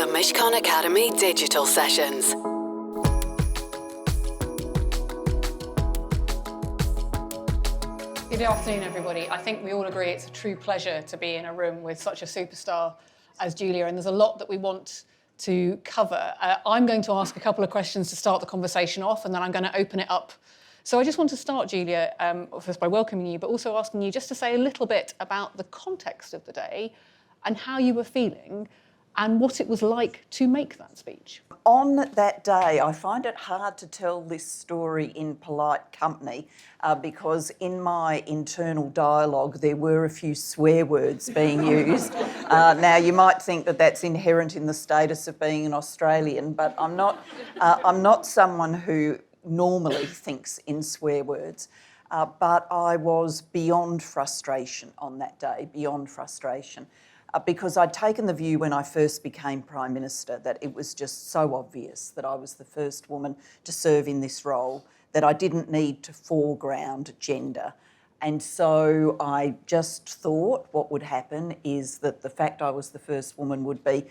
the Mishcon Academy digital sessions. Good afternoon, everybody. I think we all agree it's a true pleasure to be in a room with such a superstar as Julia, and there's a lot that we want to cover. I'm going to ask a couple of questions to start the conversation off, and then I'm going to open it up. So I just want to start, Julia, first by welcoming you, but also asking you just to say a little bit about the context of the day and how you were feeling and what it was like to make that speech. On that day, I find it hard to tell this story in polite company because in my internal dialogue there were a few swear words being used. Now, you might think that that's inherent in the status of being an Australian, but I'm not someone who normally thinks in swear words. But I was beyond frustration on that day, beyond frustration. Because I'd taken the view when I first became Prime Minister that it was just so obvious that I was the first woman to serve in this role that I didn't need to foreground gender. And so I just thought what would happen is that the fact I was the first woman would be,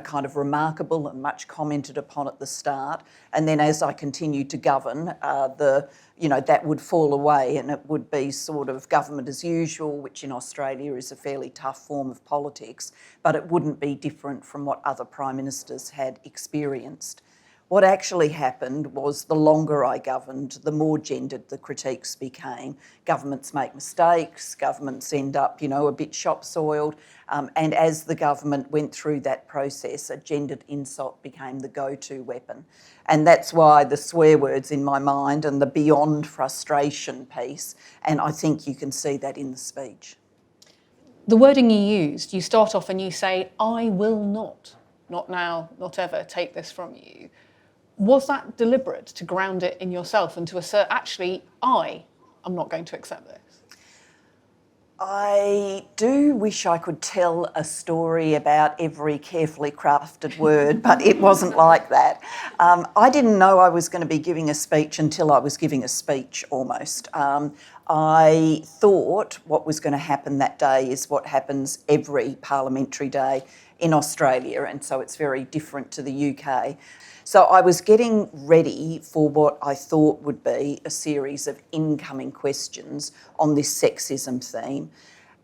kind of remarkable and much commented upon at the start. And then as I continued to govern, that would fall away and it would be sort of government as usual, which in Australia is a fairly tough form of politics, but it wouldn't be different from what other Prime Ministers had experienced. What actually happened was the longer I governed, the more gendered the critiques became. Governments make mistakes, governments end up, a bit shop-soiled, and as the government went through that process, a gendered insult became the go-to weapon. And that's why the swear words in my mind and the beyond frustration piece, and I think you can see that in the speech. The wording you used, you start off and you say, "I will not now, not ever, take this from you." Was that deliberate to ground it in yourself and to assert, actually, I am not going to accept this? I do wish I could tell a story about every carefully crafted word, but it wasn't like that. I didn't know I was going to be giving a speech until I was giving a speech almost. I thought what was going to happen that day is what happens every parliamentary day in Australia, and so it's very different to the UK. So I was getting ready for what I thought would be a series of incoming questions on this sexism theme.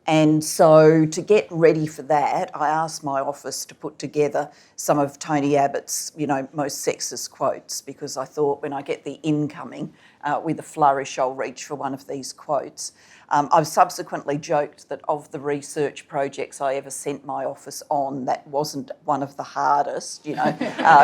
And so to get ready for that, I asked my office to put together some of Tony Abbott's, most sexist quotes, because I thought when I get the incoming with a flourish, I'll reach for one of these quotes. I've subsequently joked that of the research projects I ever sent my office on, that wasn't one of the hardest.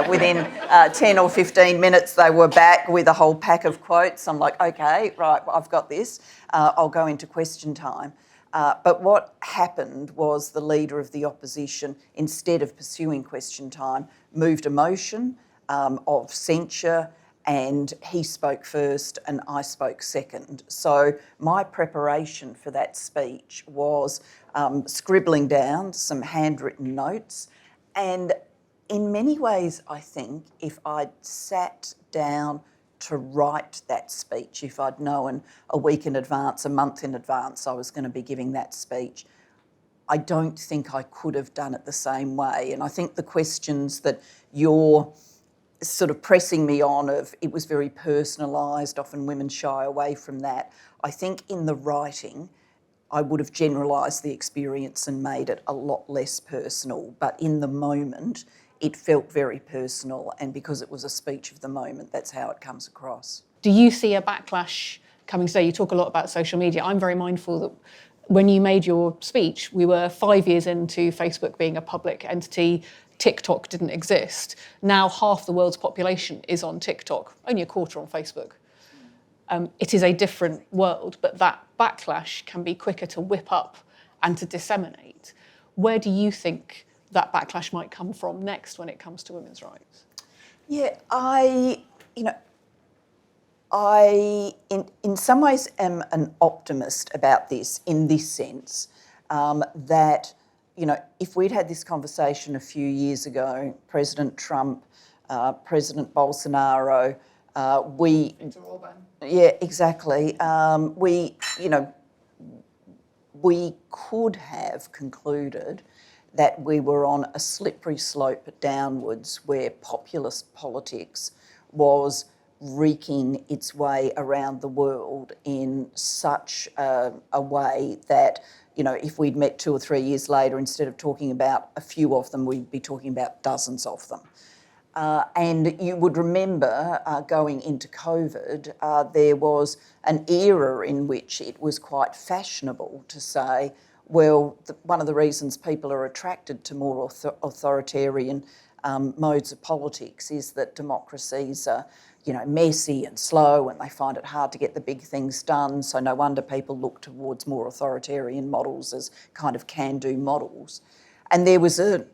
Within 10 or 15 minutes, they were back with a whole pack of quotes. I'm like, okay, right, I've got this. I'll go into question time. But what happened was the Leader of the Opposition, instead of pursuing question time, moved a motion of censure, and he spoke first and I spoke second. So my preparation for that speech was scribbling down some handwritten notes, and in many ways I think if I'd sat down to write that speech, if I'd known a week in advance, a month in advance I was going to be giving that speech, I don't think I could have done it the same way. And I think the questions that you're sort of pressing me on of, it was very personalised, often women shy away from that. I think in the writing, I would have generalised the experience and made it a lot less personal. But in the moment, it felt very personal. And because it was a speech of the moment, that's how it comes across. Do you see a backlash coming today? You talk a lot about social media. I'm very mindful that when you made your speech, we were 5 years into Facebook being a public entity. TikTok didn't exist. Now half the world's population is on TikTok, only a quarter on Facebook. It is a different world, but that backlash can be quicker to whip up and to disseminate. Where do you think that backlash might come from next when it comes to women's rights? Yeah, I in some ways am an optimist about this in this sense, that if we'd had this conversation a few years ago, President Trump, President Bolsonaro, Viktor Orban. Yeah, exactly. We could have concluded that we were on a slippery slope downwards where populist politics was wreaking its way around the world in such a way that, you know, if we'd met 2 or 3 years later, instead of talking about a few of them, we'd be talking about dozens of them. And you would remember going into COVID, there was an era in which it was quite fashionable to say, well, one of the reasons people are attracted to more authoritarian modes of politics is that democracies are, you know, messy and slow, and they find it hard to get the big things done. So no wonder people look towards more authoritarian models as kind of can-do models. And there was a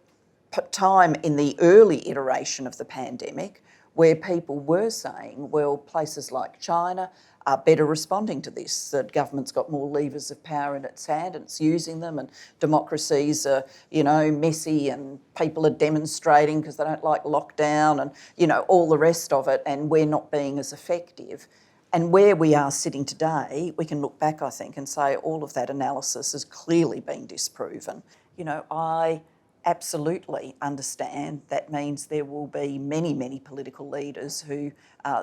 time in the early iteration of the pandemic where people were saying, well, places like China are better responding to this. The government's got more levers of power in its hand and it's using them, and democracies are, you know, messy and people are demonstrating because they don't like lockdown and, you know, all the rest of it, and we're not being as effective. And where we are sitting today, we can look back, I think, and say all of that analysis has clearly been disproven. You know, I absolutely understand that means there will be many, many political leaders who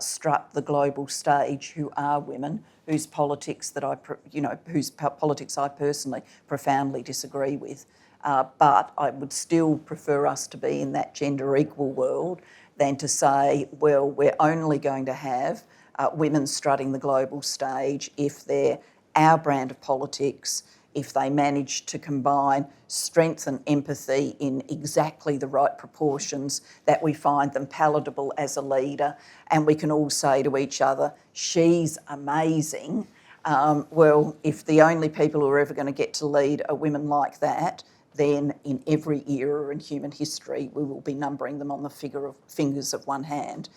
strut the global stage who are women, whose politics I personally profoundly disagree with. But I would still prefer us to be in that gender equal world than to say, well, we're only going to have women strutting the global stage if they're our brand of politics, if they manage to combine strength and empathy in exactly the right proportions, that we find them palatable as a leader, and we can all say to each other, she's amazing. Well, if the only people who are ever going to get to lead are women like that, then in every era in human history we will be numbering them on the fingers of one hand,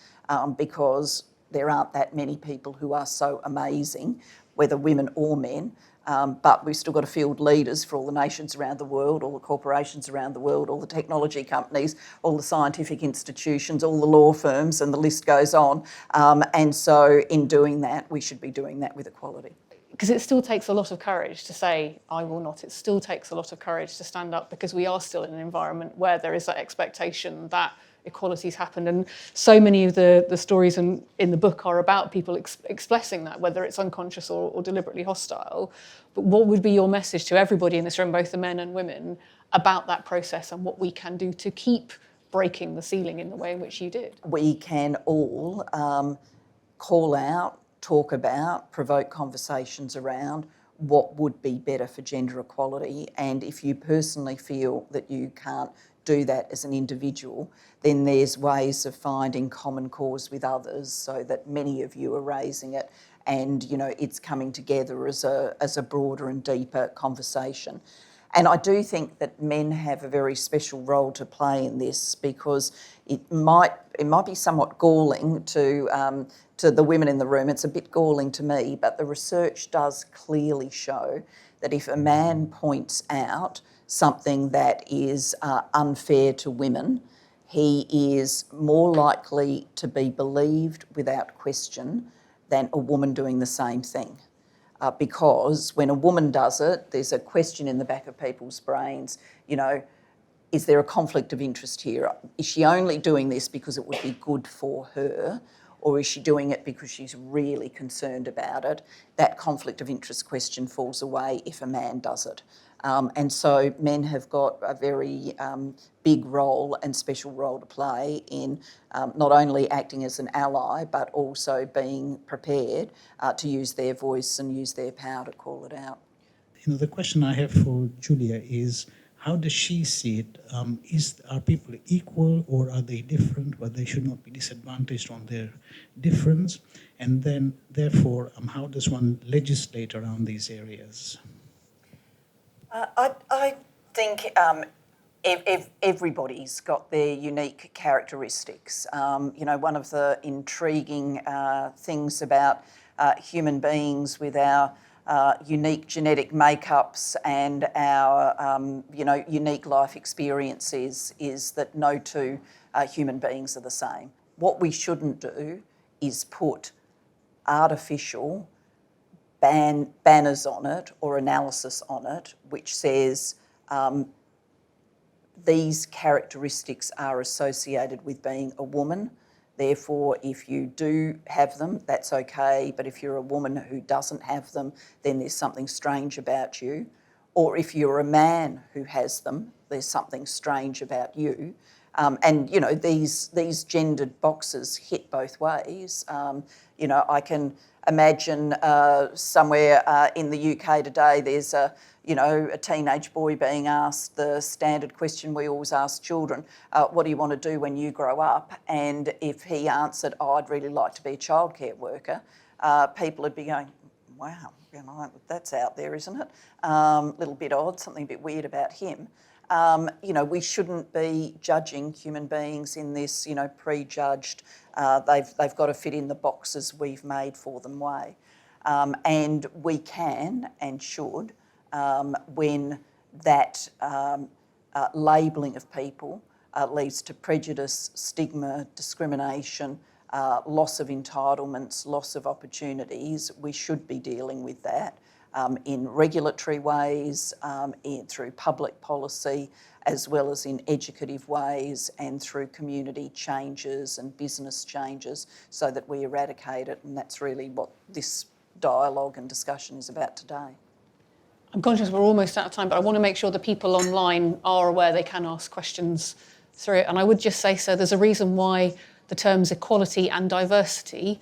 because there aren't that many people who are so amazing, whether women or men. But we've still got to field leaders for all the nations around the world, all the corporations around the world, all the technology companies, all the scientific institutions, all the law firms, and the list goes on. And so in doing that, we should be doing that with equality. Because it still takes a lot of courage to say, I will not. It still takes a lot of courage to stand up, because we are still in an environment where there is that expectation that equality's happened. And so many of the stories in the book are about people expressing that, whether it's unconscious or deliberately hostile. But what would be your message to everybody in this room, both the men and women, about that process and what we can do to keep breaking the ceiling in the way in which you did? We can all call out, talk about, provoke conversations around what would be better for gender equality. And if you personally feel that you can't do that as an individual, then there's ways of finding common cause with others, so that many of you are raising it, and, you know, it's coming together as a broader and deeper conversation. And I do think that men have a very special role to play in this, because it might be somewhat galling to the women in the room. It's a bit galling to me, but the research does clearly show that if a man points out something that is unfair to women, he is more likely to be believed without question than a woman doing the same thing. Because when a woman does it, there's a question in the back of people's brains, you know, is there a conflict of interest here? Is she only doing this because it would be good for her, or is she doing it because she's really concerned about it? That conflict of interest question falls away if a man does it. And so men have got a very big role and special role to play in not only acting as an ally, but also being prepared to use their voice and use their power to call it out. You know, the question I have for Julia is, how does she see it? Are people equal, or are they different, but they should not be disadvantaged on their difference? And then, therefore, how does one legislate around these areas? I think everybody's got their unique characteristics. You know, one of the intriguing things about human beings with our unique genetic makeups and our, unique life experiences is that no two human beings are the same. What we shouldn't do is put artificial banners on it or analysis on it which says these characteristics are associated with being a woman. Therefore, if you do have them, that's okay. But if you're a woman who doesn't have them, then there's something strange about you. Or if you're a man who has them, there's something strange about you. And, you know, these gendered boxes hit both ways. You know, I can imagine somewhere in the UK today there's a teenage boy being asked the standard question we always ask children, what do you want to do when you grow up? And if he answered, I'd really like to be a childcare worker, people would be going, wow, you know, that's out there, isn't it? Little bit odd, something a bit weird about him. You know, we shouldn't be judging human beings in this, you know, prejudged, they've got to fit in the boxes we've made for them way. And we can and should, when that labelling of people leads to prejudice, stigma, discrimination, loss of entitlements, loss of opportunities, we should be dealing with that in regulatory ways, through public policy, as well as in educative ways and through community changes and business changes so that we eradicate it. And that's really what this dialogue and discussion is about today. I'm conscious we're almost out of time, but I want to make sure the people online are aware they can ask questions through it. And I would just say, so there's a reason why the terms equality and diversity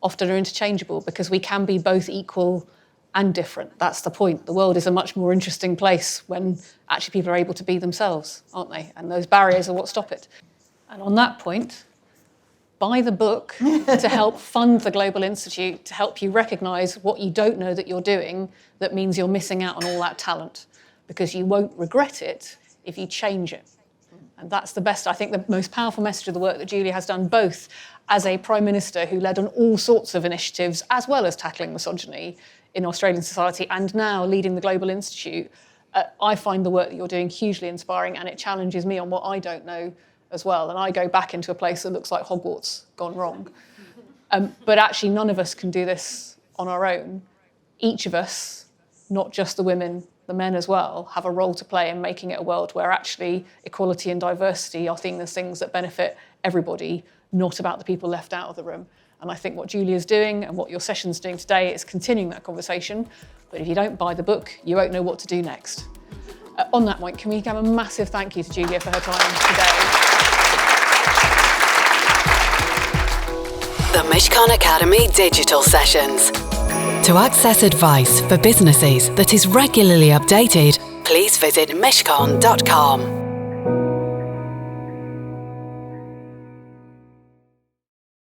often are interchangeable, because we can be both equal and different. That's the point. The world is a much more interesting place when actually people are able to be themselves, aren't they? And those barriers are what stop it. And on that point, buy the book to help fund the Global Institute, to help you recognise what you don't know that you're doing that means you're missing out on all that talent, because you won't regret it if you change it. And that's the best, I think, the most powerful message of the work that Julia has done, both as a Prime Minister who led on all sorts of initiatives, as well as tackling misogyny in Australian society, and now leading the Global Institute. I find the work that you're doing hugely inspiring, and it challenges me on what I don't know as well. And I go back into a place that looks like Hogwarts gone wrong. But actually, none of us can do this on our own. Each of us, not just the women, the men as well, have a role to play in making it a world where actually equality and diversity are seen as things that benefit everybody, not about the people left out of the room. And I think what Julia's doing and what your session's doing today is continuing that conversation. But if you don't buy the book, you won't know what to do next. On that point, can we give a massive thank you to Julia for her time today? The Mishcon Academy Digital Sessions. To access advice for businesses that is regularly updated, please visit mishcon.com.